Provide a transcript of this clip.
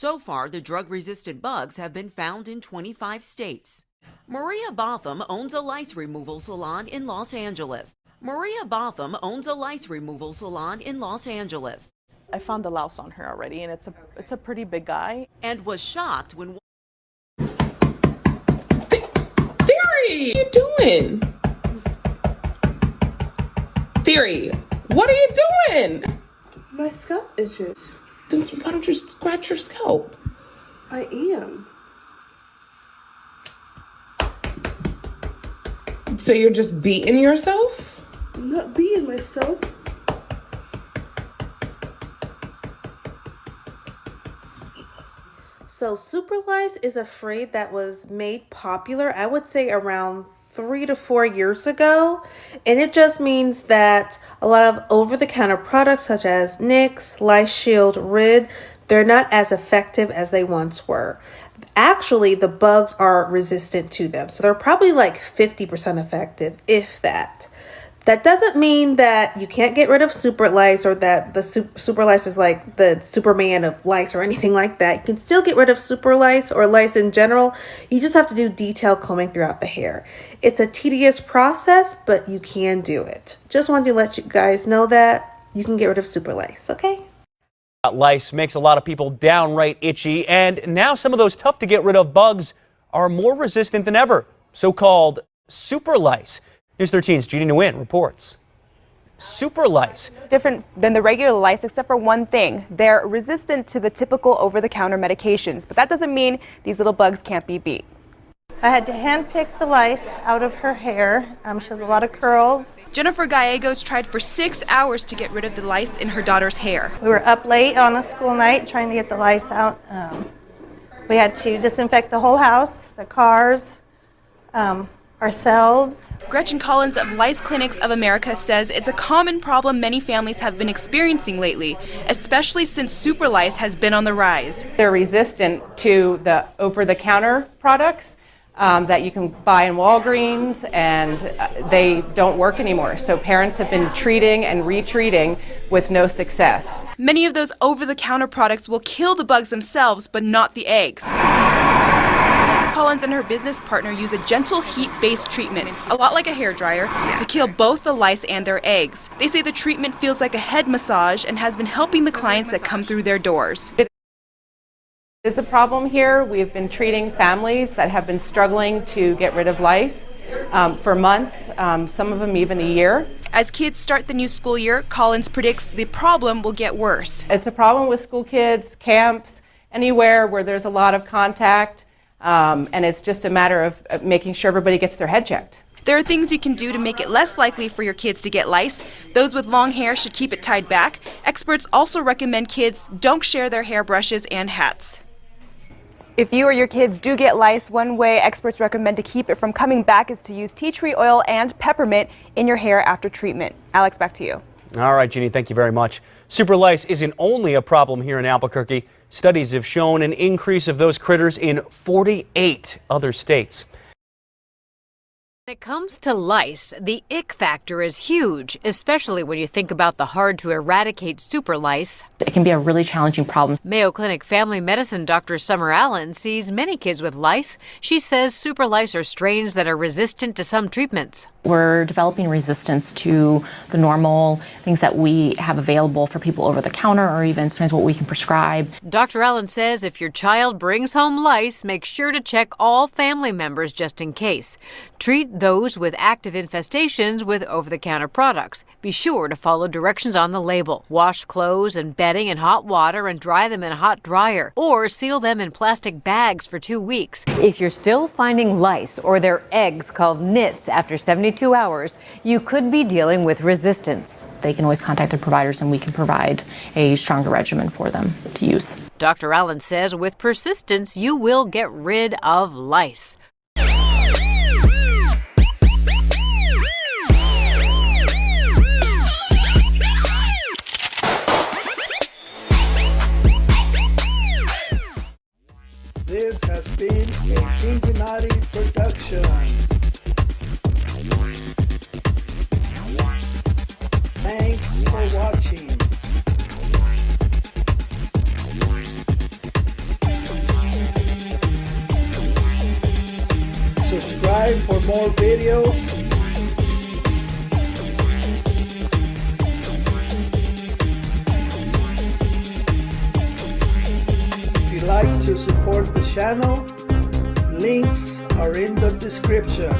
So far, the drug-resistant bugs have been found in 25 states. Maria Botham owns a lice removal salon in Los Angeles. Maria Botham owns a lice removal salon in Los Angeles. I found a louse on her already, and it's a pretty big guy. And was shocked when... Theory! What are you doing? Theory, what are you doing? My scalp itches. Then why don't you scratch your scalp? I am. So you're just beating yourself? I'm not beating myself. So super lice is a phrase that was made popular, I would say around 3 to 4 years ago. And it just means that a lot of over-the-counter products such as Nix, Lice Shield, Rid, they're not as effective as they once were. Actually, the bugs are resistant to them. So they're probably like 50% effective, if that. That doesn't mean that you can't get rid of super lice or that the super lice is like the Superman of lice or anything like that. You can still get rid of super lice or lice in general. You just have to do detailed combing throughout the hair. It's a tedious process, but you can do it. Just wanted to let you guys know that you can get rid of super lice, okay? Lice makes a lot of people downright itchy, and now some of those tough to get rid of bugs are more resistant than ever, so-called super lice. News 13's Jeannie Nguyen reports. Super lice. Different than the regular lice except for one thing. They're resistant to the typical over-the-counter medications, but that doesn't mean these little bugs can't be beat. I had to handpick the lice out of her hair. She has a lot of curls. Jennifer Gallegos tried for 6 hours to get rid of the lice in her daughter's hair. We were up late on a school night trying to get the lice out. We had to disinfect the whole house, the cars, ourselves. Gretchen Collins of Lice Clinics of America says it's a common problem many families have been experiencing lately, especially since super lice has been on the rise. They're resistant to the over-the-counter products that you can buy in Walgreens, and they don't work anymore. So parents have been treating and retreating with no success. Many of those over-the-counter products will kill the bugs themselves, but not the eggs. Collins and her business partner use a gentle heat-based treatment, a lot like a hairdryer, to kill both the lice and their eggs. They say the treatment feels like a head massage and has been helping the clients that come through their doors. It is a problem here. We've been treating families that have been struggling to get rid of lice for months, some of them even a year. As kids start the new school year, Collins predicts the problem will get worse. It's a problem with school kids, camps, anywhere where there's a lot of contact. And it's just a matter of making sure everybody gets their head checked. There are things you can do to make it less likely for your kids to get lice. Those with long hair should keep it tied back. Experts also recommend kids don't share their hairbrushes and hats. If you or your kids do get lice, one way experts recommend to keep it from coming back is to use tea tree oil and peppermint in your hair after treatment. Alex, back to you. All right, Jeannie, thank you very much. Super lice isn't only a problem here in Albuquerque. Studies have shown an increase of those critters in 48 other states. When it comes to lice, the ick factor is huge, especially when you think about the hard-to-eradicate super lice. It can be a really challenging problem. Mayo Clinic family medicine Dr. Summer Allen sees many kids with lice. She says super lice are strains that are resistant to some treatments. We're developing resistance to the normal things that we have available for people over the counter, or even sometimes what we can prescribe. Dr. Allen says if your child brings home lice, make sure to check all family members just in case. Treat those with active infestations with over-the-counter products. Be sure to follow directions on the label. Wash clothes and bedding in hot water and dry them in a hot dryer, or seal them in plastic bags for 2 weeks. If you're still finding lice or their eggs called nits after 72 hours, you could be dealing with resistance. They can always contact their providers and we can provide a stronger regimen for them to use. Dr. Allen says with persistence, you will get rid of lice. This has been a Cincinnati production. Thanks for watching. subscribe for more videos. If you'd like to support the channel, links are in the description.